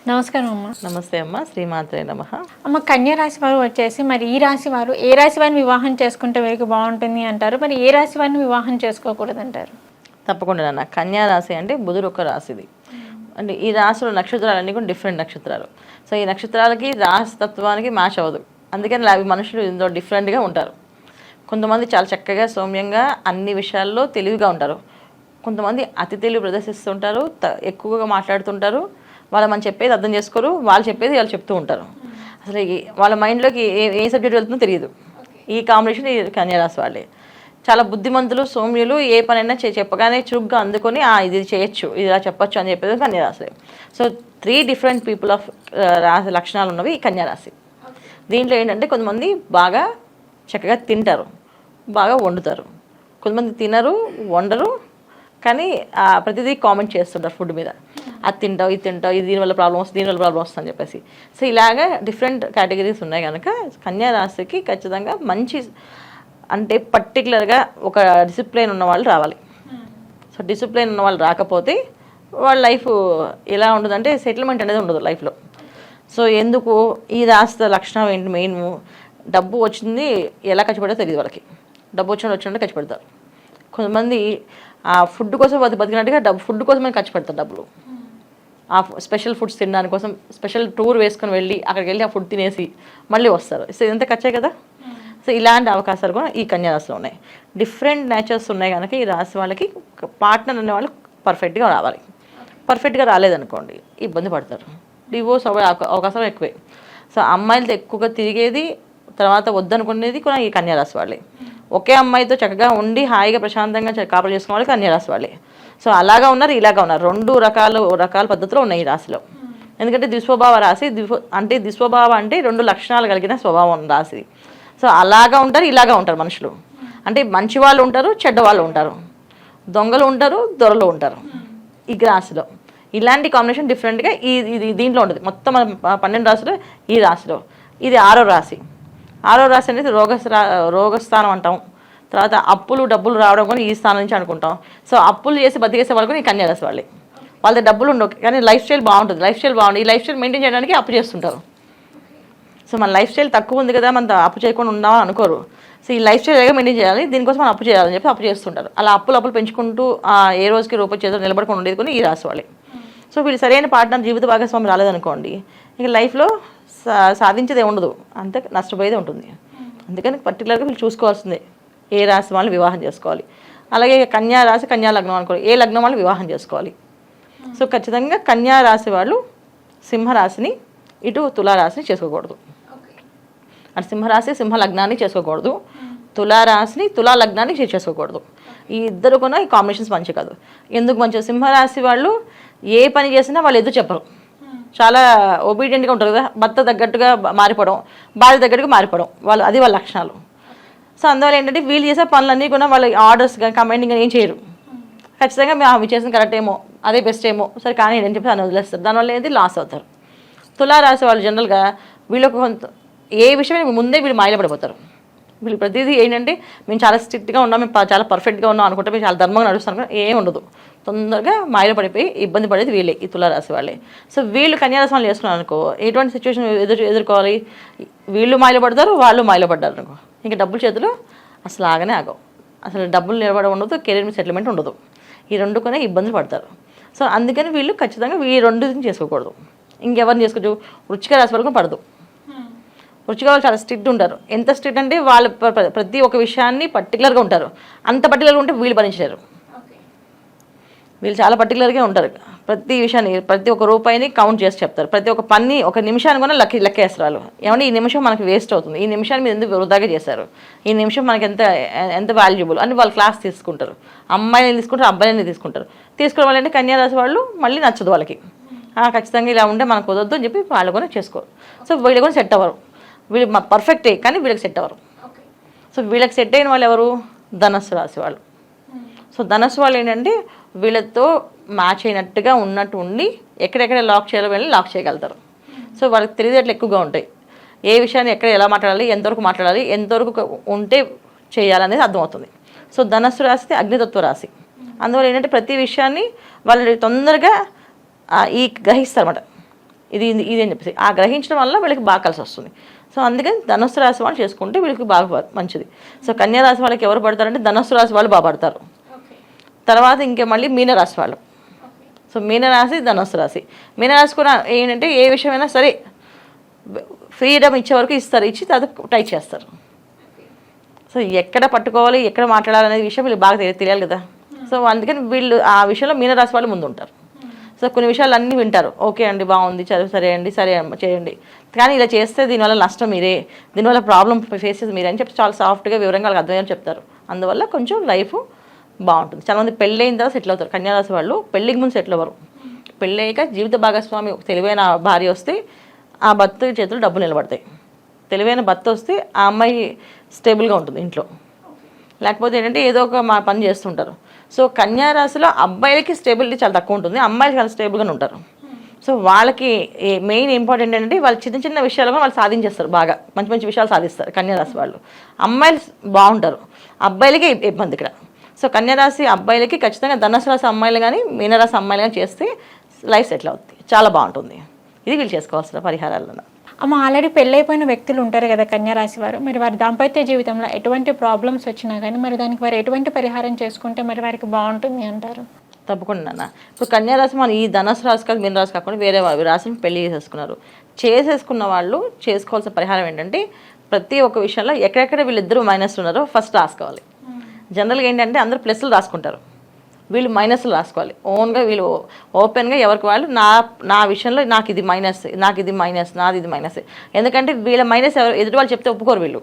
నమస్కారం అమ్మ. నమస్తే అమ్మ, శ్రీమాత్రే నమః. అమ్మ, కన్యా రాశి వారు వచ్చేసి మరి ఈ రాశి వారు ఏ రాశి వారిని వివాహం చేసుకుంటే వీరికి బాగుంటుంది అంటారు, మరి ఏ రాశి వారిని వివాహం చేసుకోకూడదు అంటారు? తప్పకుండా నాన్న. కన్యా రాశి అంటే బుధుడు ఒక రాశిది. అంటే ఈ రాశిలో నక్షత్రాలన్నీ కూడా డిఫరెంట్ నక్షత్రాలు. సో ఈ నక్షత్రాలకి రాశి తత్వానికి మ్యాచ్ అవ్వదు. అందుకని అవి మనుషులు ఇందులో డిఫరెంట్గా ఉంటారు. కొంతమంది చాలా చక్కగా సౌమ్యంగా అన్ని విషయాల్లో తెలివిగా ఉంటారు. కొంతమంది అతి తెలివి ప్రదర్శిస్తుంటారు, ఎక్కువగా మాట్లాడుతుంటారు. వాళ్ళు మనం చెప్పేది అర్థం చేసుకోరు, వాళ్ళు చెప్పేది వాళ్ళు చెప్తూ ఉంటారు. అసలు వాళ్ళ మైండ్లోకి ఏ సబ్జెక్ట్ వెళ్తుందో తెలియదు. ఈ కాంబినేషన్ ఈ కన్యారాశి వాళ్ళే. చాలా బుద్ధిమంతులు, సౌమ్యులు. ఏ పనైనా చెప్పగానే చురుగ్గా అందుకొని ఇది చేయొచ్చు, ఇది ఇలా చెప్పొచ్చు అని చెప్పేది కన్యారాశి. సో 3 డిఫరెంట్ పీపుల్ ఆఫ్ రాశి లక్షణాలు ఉన్నవి ఈ కన్యారాశి. దీంట్లో ఏంటంటే కొంతమంది బాగా చక్కగా తింటారు, బాగా వండుతారు. కొంతమంది తినరు, వండరు, కానీ ప్రతిదీ కామెంట్ చేస్తుంటారు ఫుడ్ మీద. అది తింటావు, ఇది తింటావు, ఇది దీనివల్ల ప్రాబ్లం వస్తుంది, దీనివల్ల ప్రాబ్లం వస్తుంది అని చెప్పేసి. సో ఇలాగా డిఫరెంట్ కేటగిరీస్ ఉన్నాయి కనుక కన్యా రాశికి ఖచ్చితంగా మంచి అంటే పర్టికులర్గా ఒక డిసిప్లిన్ ఉన్న వాళ్ళు రావాలి. సో డిసిప్లిన్ ఉన్న వాళ్ళు రాకపోతే వాళ్ళ లైఫ్ ఎలా ఉంటుందంటే సెటిల్మెంట్ అనేది ఉండదు లైఫ్లో. సో ఎందుకు ఈ రాశి లక్షణం ఏంటి? మెయిన్ డబ్బు వచ్చింది ఎలా ఖర్చు పెడతారో తెలియదు వాళ్ళకి. డబ్బు వచ్చినట్టు ఖర్చు పెడతారు. కొంతమంది ఆ ఫుడ్ కోసం బతికినట్టుగా ఫుడ్ కోసమే ఖర్చు పెడతారు డబ్బులు. ఆ స్పెషల్ ఫుడ్స్ తినడానికి కోసం స్పెషల్ టూర్ వేసుకొని వెళ్ళి అక్కడికి వెళ్ళి ఆ ఫుడ్ తినేసి మళ్ళీ వస్తారు. సో ఇదంతా ఖర్చే కదా. సో ఇలాంటి అవకాశాలు కూడా ఈ కన్యా రాశిలో ఉన్నాయి. డిఫరెంట్ నేచర్స్ ఉన్నాయి కనుక ఈ రాశి వాళ్ళకి పార్ట్నర్ అనే వాళ్ళు పర్ఫెక్ట్గా రావాలి. పర్ఫెక్ట్గా రాలేదనుకోండి ఇబ్బంది పడతారు. డివోర్స్ అవ్వే అవకాశాలు ఎక్కువే. సో అమ్మాయిలతో ఎక్కువగా తిరిగేది, తర్వాత వద్దనుకునేది కూడా ఈ కన్యా రాశి వాళ్ళే. ఒకే అమ్మాయితో చక్కగా ఉండి హాయిగా ప్రశాంతంగా కాపురం చేసుకునే వాళ్ళు కన్యా రాశి వాళ్ళే. సో అలాగా ఉన్నారు, ఇలాగా ఉన్నారు. 2 రకాల పద్ధతులు ఉన్నాయి ఈ రాశిలో. ఎందుకంటే ద్విస్వభావ రాశి. ద్విస్వభావ అంటే 2 లక్షణాలు కలిగిన స్వభావం రాశి. సో అలాగా ఉంటారు, ఇలాగా ఉంటారు మనుషులు. అంటే మంచి వాళ్ళు ఉంటారు, చెడ్డ వాళ్ళు ఉంటారు, దొంగలు ఉంటారు, దొరలు ఉంటారు ఈ రాశిలో. ఇలాంటి కాంబినేషన్ డిఫరెంట్గా ఇది దీంట్లో ఉంటుంది. మొత్తం 12 రాశులు ఈ రాశిలో. ఇది 6వ రాశి. 6వ రాశి అనేది రోగస్థానం అంటాం. తర్వాత అప్పులు డబ్బులు రావడం కూడా ఈ స్థానం నుంచి అనుకుంటాం. సో అప్పులు చేసి బతికేసే వాళ్ళు కూడా ఈ కన్యా రాశి వాళ్ళే. వాళ్ళ డబ్బులు ఉండవు కానీ లైఫ్ స్టైల్ బాగుంటుంది. ఈ లైఫ్ స్టైల్ మెయింటైన్ చేయడానికి అప్పు చేస్తుంటారు. సో మన లైఫ్ స్టైల్ తక్కువ ఉంది కదా, మన అప్పు చేయకుండా ఉందామని అనుకోరు. సో ఈ లైఫ్ స్టైల్ ఎలాగ మెయింటైన్ చేయాలి, దీనికోసం మనం అప్పు చేయాలని చెప్పి అప్పు చేస్తుంటారు. అలా అప్పులు పెంచుకుంటూ ఏ రోజుకి రూపాయి చేతులు నిలబడుకొని ఉండేది కూడా ఈ రాశి వాళ్ళే. సో వీళ్ళు సరైన పార్ట్నర్ జీవిత భాగస్వామి రాలేదనుకోండి, ఇక లైఫ్లో సాధించేదే ఉండదు, అంతే నష్టపోయేదే ఉంటుంది. అందుకని పర్టికులర్గా వీళ్ళు చూసుకోవాల్సిందే ఏ రాశి వాళ్ళు వివాహం చేసుకోవాలి. అలాగే కన్యా రాశి, కన్యా లగ్నం అనుకోవాలి, ఏ లగ్నం వాళ్ళు వివాహం చేసుకోవాలి. సో ఖచ్చితంగా కన్యా రాశి వాళ్ళు సింహరాశిని, ఇటు తులారాశిని చేసుకోకూడదు. అటు సింహరాశి సింహ లగ్నాన్ని చేసుకోకూడదు, తులారాశిని తులా లగ్నాన్ని చేసుకోకూడదు. ఈ ఇద్దరు కూడా ఈ కాంబినేషన్స్ మంచి కాదు. ఎందుకు మంచి? సింహరాశి వాళ్ళు ఏ పని చేసినా వాళ్ళు ఎదురు చెప్పరు, చాలా ఒబీడియంట్గా ఉంటారు కదా. భర్త తగ్గట్టుగా మారిపోవడం, భార్య తగ్గట్టుగా మారిపోవడం, అది వాళ్ళ లక్షణాలు. సో అందువల్ల ఏంటంటే వీళ్ళు చేసే పనులన్నీ కూడా వాళ్ళ ఆర్డర్స్ కానీ కమాండింగ్ కానీ ఏం చేయరు. ఖచ్చితంగా మేము అవి చేసిన కరెక్ట్ ఏమో, అదే బెస్ట్ ఏమో, సరే కానీ అని చెప్పి దాన్ని వదిలేస్తారు. దానివల్ల ఏంటి లాస్ అవుతారు. తులారాశి వాళ్ళు జనరల్గా వీళ్ళకు ఏ విషయం ముందే వీళ్ళు మాయలో పడిపోతారు. వీళ్ళు ప్రతిదీ ఏంటంటే మేము చాలా స్ట్రిక్ట్గా ఉన్నాం, మేము చాలా పర్ఫెక్ట్గా ఉన్నాం అనుకుంటే, మేము చాలా ధర్మంగా నడుస్తాం, ఏం ఉండదు. తొందరగా మాయలో పడిపోయి ఇబ్బంది పడేది వీళ్ళే, ఈ తులారాశి వాళ్ళే. సో వీళ్ళు కన్యారాశి వాళ్ళు చేసుకున్నారు అనుకో, ఎటువంటి సిచ్యువేషన్ ఎదుర్కోవాలి? వీళ్ళు మాయలో పడతారు, వాళ్ళు మాయలో పడ్డారు అనుకో, ఇంకా డబ్బులు చేతులు అసలు ఆగనే ఆగవు. అసలు డబ్బులు నిలబడ ఉండదు, కెరీర్ మీద సెటిల్మెంట్ ఉండదు. ఈ 2 కొనే ఇబ్బందులు పడతారు. సో అందుకని వీళ్ళు ఖచ్చితంగా ఈ 2 చేసుకోకూడదు. ఇంకెవరిని చేసుకోవచ్చు? వృశ్చిక రాశి వరకు పడదు. వృశ్చిక వాళ్ళు చాలా స్ట్రిక్ట్ ఉంటారు. ఎంత స్ట్రిక్ట్ అంటే వాళ్ళు ప్రతి ఒక్క విషయాన్ని పర్టికులర్గా ఉంటారు. అంత పర్టికులర్గా ఉంటే వీళ్ళు భరించలేరు. వీళ్ళు చాలా పర్టికులర్గా ఉంటారు. ప్రతి విషయాన్ని, ప్రతి ఒక్క రూపాయిని కౌంట్ చేసి చెప్తారు. ప్రతి ఒక్క పని, ఒక నిమిషాన్ని కూడా లెక్కేస్తారు వాళ్ళు. ఏమంటే ఈ నిమిషం మనకి వేస్ట్ అవుతుంది, ఈ నిమిషాన్ని మీరు ఎందుకు వృధాగా చేశారు, ఈ నిమిషం మనకి ఎంత వాల్యుబుల్ అని వాళ్ళు క్లాస్ తీసుకుంటారు. అమ్మాయిని తీసుకుంటారు, అబ్బాయిని తీసుకుంటారు. తీసుకోవడం వల్ల అంటే కన్యా రాశి వాళ్ళు మళ్ళీ నచ్చదు వాళ్ళకి. ఖచ్చితంగా ఇలా ఉంటే మనకు కుదరదు అని చెప్పి వాళ్ళు కూడా చేసుకోరు. సో వీళ్ళు కూడా సెట్ అవ్వరు. వీళ్ళు పర్ఫెక్టే కానీ వీళ్ళకి సెట్ అవ్వరు. సో వీళ్ళకి సెట్ అయిన వాళ్ళు ఎవరు? ధనస్సు రాశి వాళ్ళు. సో ధనస్సు వాళ్ళు ఏంటంటే వీళ్ళతో మ్యాచ్ అయినట్టుగా ఉన్నట్టు ఉండి ఎక్కడెక్కడ లాక్ చేయాలో వెళ్ళి లాక్ చేయగలుగుతారు. సో వాళ్ళకి తెలివితేటలు ఎక్కువగా ఉంటాయి. ఏ విషయాన్ని ఎక్కడ ఎలా మాట్లాడాలి, ఎంతవరకు మాట్లాడాలి, ఎంతవరకు ఉంటే చేయాలనేది అర్థమవుతుంది. సో ధనస్సు రాశి అగ్నితత్వ రాశి. అందువల్ల ఏంటంటే ప్రతి విషయాన్ని వాళ్ళు తొందరగా గ్రహిస్తారన్నమాట. ఇది అని చెప్పేసి ఆ గ్రహించడం వల్ల వీళ్ళకి బాగా కలిసి వస్తుంది. సో అందుకని ధనుస్సు రాశి వాళ్ళు చేసుకుంటే వీళ్ళకి బాగా మంచిది. సో కన్యా రాశి వాళ్ళకి ఎవరు పడతారంటే ధనుస్సు రాశి వాళ్ళు బాగా పడతారు. తర్వాత ఇంకే మళ్ళీ మీనరాశి వాళ్ళు. సో మీనరాశి ధనుస్సు రాశి. మీనరాశి కూడా ఏంటంటే ఏ విషయమైనా సరే ఫ్రీడమ్ ఇచ్చే వరకు ఇస్తారు, ఇచ్చి తర్వాత టై చేస్తారు. సో ఎక్కడ పట్టుకోవాలి ఎక్కడ మాట్లాడాలనే విషయం వీళ్ళు బాగా తెలియాలి కదా. సో అందుకని వీళ్ళు ఆ విషయంలో మీనరాశి వాళ్ళు ముందు ఉంటారు. సో కొన్ని విషయాలు అన్నీ వింటారు, ఓకే అండి బాగుంది చదువు సరే అండి సరే చేయండి, కానీ ఇలా చేస్తే దీనివల్ల నష్టం మీరే, దీనివల్ల ప్రాబ్లం ఫేస్ చేసి మీరే అని చెప్పి చాలా సాఫ్ట్గా వివరంగా వాళ్ళకి అర్థమయ్యేలా చెప్తారు. అందువల్ల కొంచెం లైఫ్ బాగుంటుంది. చాలామంది పెళ్ళి అయిన తర్వాత సెటిల్ అవుతారు. కన్యారాశి వాళ్ళు పెళ్ళికి ముందు సెటిల్ అవ్వరు. పెళ్ళి అయ్యాక జీవిత భాగస్వామి తెలివైన భార్య వస్తే ఆ భర్త చేతులు డబ్బులు నిలబడతాయి. తెలివైన భర్త వస్తే ఆ అమ్మాయి స్టేబుల్గా ఉంటుంది ఇంట్లో. లేకపోతే ఏంటంటే ఏదో ఒక పని చేస్తుంటారు. సో కన్యారాశిలో అబ్బాయిలకి స్టేబిలిటీ చాలా తక్కువ ఉంటుంది, అమ్మాయిలు చాలా స్టేబుల్గానే ఉంటారు. సో వాళ్ళకి మెయిన్ ఇంపార్టెంట్ ఏంటంటే వాళ్ళు చిన్న చిన్న విషయాలు కూడా వాళ్ళు సాధించేస్తారు, బాగా మంచి మంచి విషయాలు సాధిస్తారు కన్యారాశి వాళ్ళు. అమ్మాయిలు బాగుంటారు, అబ్బాయిలకి ఇబ్బంది ఇక్కడ. సో కన్యారాశి అబ్బాయిలకి ఖచ్చితంగా ధనుసు రాశి అమ్మాయిలు కానీ మీనరాశి అమ్మాయిలు కానీ చేస్తే లైఫ్ సెటిల్ అవుతుంది, చాలా బాగుంటుంది. ఇది వీళ్ళు చేసుకోవాల్సిన పరిహారాలను. అమ్మ ఆల్రెడీ పెళ్ళైపోయిన వ్యక్తులు ఉంటారు కదా కన్యారాశి వారు, మరి వారి దాంపత్య జీవితంలో ఎటువంటి ప్రాబ్లమ్స్ వచ్చినా కానీ మరి దానికి వారు ఎటువంటి పరిహారం చేసుకుంటే మరి వారికి బాగుంటుంది అంటారు? తప్పకుండా అన్న. ఇప్పుడు కన్యారాశి మనం ఈ ధనుసు రాశి కాదు మీన రాశి కాకుండా వేరే రాశిని పెళ్లి చేసేసుకున్న వాళ్ళు చేసుకోవాల్సిన పరిహారం ఏంటంటే ప్రతి ఒక్క విషయంలో ఎక్కడెక్కడ వీళ్ళిద్దరూ మైనస్ ఉన్నారో ఫస్ట్ రాసుకోవాలి. జనరల్గా ఏంటంటే అందరూ ప్లస్లు రాసుకుంటారు, వీళ్ళు మైనస్లు రాసుకోవాలి. ఓన్గా వీళ్ళు ఓపెన్గా ఎవరికి వాళ్ళు నా విషయంలో నాకు ఇది మైనస్, నాకు ఇది మైనస్, నాది ఇది మైనస్. ఎందుకంటే వీళ్ళ మైనస్ ఎదుటి వాళ్ళు చెప్తే ఒప్పుకోరు. వీళ్ళు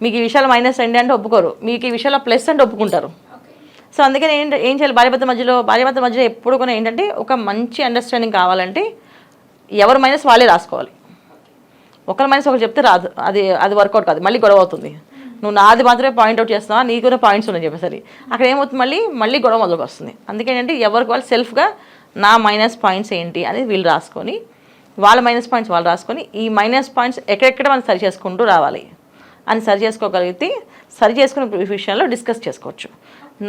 మీకు ఈ విషయాలు మైనస్ అండి అంటే ఒప్పుకోరు, మీకు ఈ విషయాల్లో ప్లస్ అంటే ఒప్పుకుంటారు. సో అందుకని ఏం చేయాలి, భార్యాభర్త మధ్యలో ఎప్పుడు కూడా ఏంటంటే ఒక మంచి అండర్స్టాండింగ్ కావాలంటే ఎవరు మైనస్ వాళ్ళే రాసుకోవాలి. ఒకరి మైనస్ ఒకరు చెప్తే రాదు, అది వర్కౌట్ కాదు, మళ్ళీ గొడవ అవుతుంది. నువ్వు నాది మాత్రమే పాయింట్అవుట్ చేస్తున్నావా, నీకు కూడా పాయింట్స్ ఉన్నాయి చెప్పేసరి అక్కడ ఏమవుతుంది, మళ్ళీ గొడవ మొదలుకు వస్తుంది. అందుకేంటంటే ఎవరికి వాళ్ళు సెల్ఫ్గా నా మైనస్ పాయింట్స్ ఏంటి అనేది వీళ్ళు రాసుకొని, వాళ్ళ మైనస్ పాయింట్స్ వాళ్ళు రాసుకొని, ఈ మైనస్ పాయింట్స్ ఎక్కడెక్కడ మనం సరి చేసుకుంటూ రావాలి అని సరి చేసుకోగలిగితే సరి చేసుకునే విషయంలో డిస్కస్ చేసుకోవచ్చు.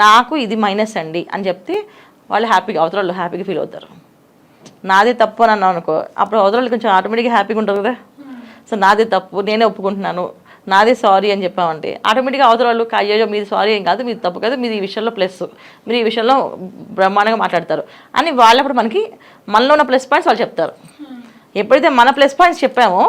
నాకు ఇది మైనస్ అండి అని చెప్తే వాళ్ళు అవతల వాళ్ళు హ్యాపీగా ఫీల్ అవుతారు. నాదే తప్పు అని అన్నాను అనుకో, అప్పుడు అవతల వాళ్ళు కొంచెం ఆటోమేటిక్గా హ్యాపీగా ఉంటారు కదా. సో నాదే తప్పు, నేనే ఒప్పుకుంటున్నాను, నాదే సారీ అని చెప్పామంటే ఆటోమేటిక్గా అవతల వాళ్ళు అయ్యో మీది సారీ ఏం కాదు, మీది తప్పు కాదు, మీది ఈ విషయంలో ప్లస్, మీరు ఈ విషయంలో బ్రహ్మాండంగా మాట్లాడతారు అని వాళ్ళప్పుడు మనలో ఉన్న ప్లస్ పాయింట్స్ వాళ్ళు చెప్తారు. ఎప్పుడైతే మన ప్లస్ పాయింట్స్ చెప్పామో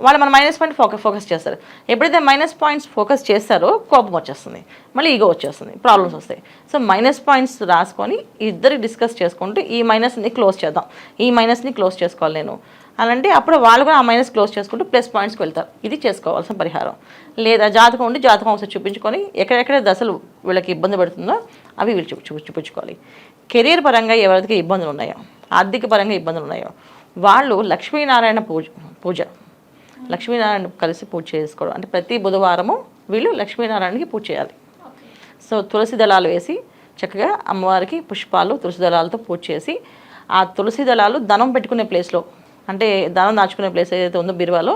వాళ్ళు మన మైనస్ పాయింట్ ఫోకస్ చేస్తారు. ఎప్పుడైతే మైనస్ పాయింట్స్ ఫోకస్ చేస్తారో కోపం వచ్చేస్తుంది, మళ్ళీ ఈగో వచ్చేస్తుంది, ప్రాబ్లమ్స్ వస్తాయి. సో మైనస్ పాయింట్స్ రాసుకొని ఇద్దరు డిస్కస్ చేసుకుంటూ ఈ మైనస్ని క్లోజ్ చేద్దాం, ఈ మైనస్ని క్లోజ్ చేసుకోవాలి నేను అలాంటి అప్పుడు వాళ్ళు కూడా ఆ మైనస్ క్లోజ్ చేసుకుంటూ ప్లస్ పాయింట్స్కి వెళ్తారు. ఇది చేసుకోవాల్సిన పరిహారం. లేదా జాతకం ఉండి జాతకం ఒకసారి చూపించుకొని ఎక్కడెక్కడ దశలు వీళ్ళకి ఇబ్బంది పడుతుందో అవి వీళ్ళు చూపించుకోవాలి. కెరీర్ పరంగా ఎవరికి ఇబ్బందులు ఉన్నాయో, ఆర్థిక పరంగా ఇబ్బందులు ఉన్నాయో వాళ్ళు లక్ష్మీనారాయణ పూజ లక్ష్మీనారాయణ కలిసి పూజ చేసుకోవడం. అంటే ప్రతి బుధవారము వీళ్ళు లక్ష్మీనారాయణకి పూజ చేయాలి. సో తులసి దళాలు వేసి చక్కగా అమ్మవారికి పుష్పాలు తులసి దళాలతో పూజ చేసి, ఆ తులసి దళాలు ధనం పెట్టుకునే ప్లేస్లో, అంటే ధనం దాచుకునే ప్లేస్ ఏదైతే ఉందో బిరువాలో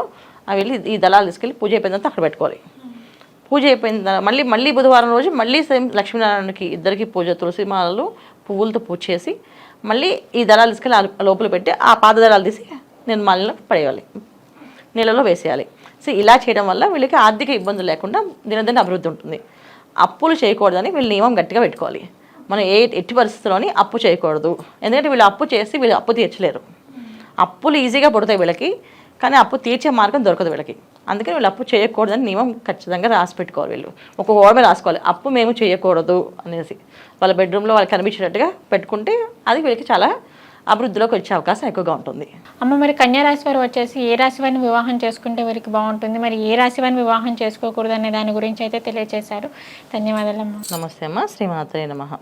అవి వెళ్ళి ఈ దళాలు తీసుకెళ్ళి పూజ అయిపోయిన తర్వాత అక్కడ పెట్టుకోవాలి. పూజ అయిపోయిన మళ్ళీ బుధవారం రోజు మళ్ళీ సేమ్ లక్ష్మీనారాయణకి ఇద్దరికి పూజ, తులసి మాలలు పువ్వులతో పూజ చేసి మళ్ళీ ఈ దళాలు తీసుకెళ్ళి లోపల పెట్టి ఆ పాత దళాలు తీసి నిర్మాలంలో పడేయాలి, నీళ్ళలో వేసేయాలి. సో ఇలా చేయడం వల్ల వీళ్ళకి ఆర్థిక ఇబ్బందులు లేకుండా దినదిన అభివృద్ధి ఉంటుంది. అప్పులు చేయకూడదని వీళ్ళు నియమం గట్టిగా పెట్టుకోవాలి. మనం ఎట్టి పరిస్థితుల్లోని అప్పు చేయకూడదు. ఎందుకంటే వీళ్ళు అప్పు చేసి వీళ్ళు అప్పు తీర్చలేరు. అప్పులు ఈజీగా పుడతాయి వీళ్ళకి, కానీ అప్పు తీర్చే మార్గం దొరకదు వీళ్ళకి. అందుకని వీళ్ళు అప్పు చేయకూడదని నియమం ఖచ్చితంగా రాసి పెట్టుకోవాలి. వీళ్ళు ఒక గోడ మీద రాసుకోవాలి, అప్పు మేము చేయకూడదు అనేసి. వాళ్ళ బెడ్రూమ్లో వాళ్ళకి కనిపించేటట్టుగా పెట్టుకుంటే అది వీళ్ళకి చాలా అభివృద్ధిలోకి వచ్చే అవకాశం ఎక్కువగా ఉంటుంది. అమ్మ మరి కన్యారాశి వారు వచ్చేసి ఏ రాశి వారిని వివాహం చేసుకుంటే వారికి బాగుంటుంది, మరి ఏ రాశి వారిని వివాహం చేసుకోకూడదు అనే దాని గురించి అయితే తెలియజేశారు. ధన్యవాదాలమ్మా. నమస్తే అమ్మ. శ్రీమాత్రే నమః.